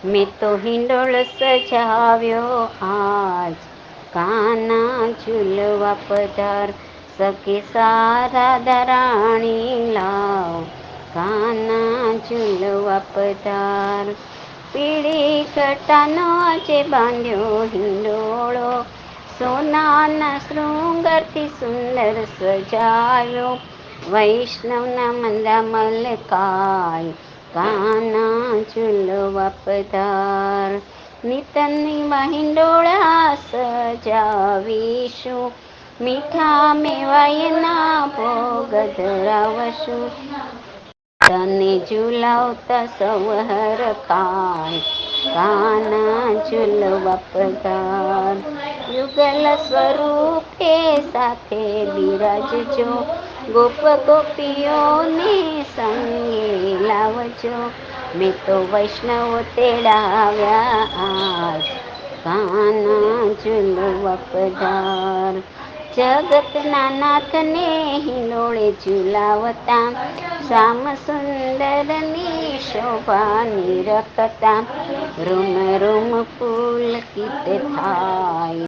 મેં તો હિંડોળ સજાવ્યો આજ, કાના ઝૂલવા પધાર. સખી સારા દરાણી લાવ, કાના ઝૂલવા પધાર. પીળી ઘટાનો આજે બાંધ્યો હિંડોળો, સોનાના શૃંગારથી સુંદર સજાયો. વૈષ્ણવના મંદા મલકાય, કાના ઝૂલવા પધાર. નીતનની હિંડોળા સજાવીશું, મીઠા મેવાયના ભોગ ધરાવશું. તને ઝુલાવતા સૌ હરખાય, કાના ઝૂલવા પધાર. યુગલ સ્વરૂપે સાથે બિરાજજો, ગોપ ગોપીઓને સંગે લાવજો. મેં તો વૈષ્ણવ તેડાવ્યા આજ, કાના ઝૂલવા પધાર. જગતના નાથને હિંડોળે ઝુલાવતા, શ્યામ સુંદરની શોભા નિરખતા. રૂમ રૂમ પુલકિત થાય,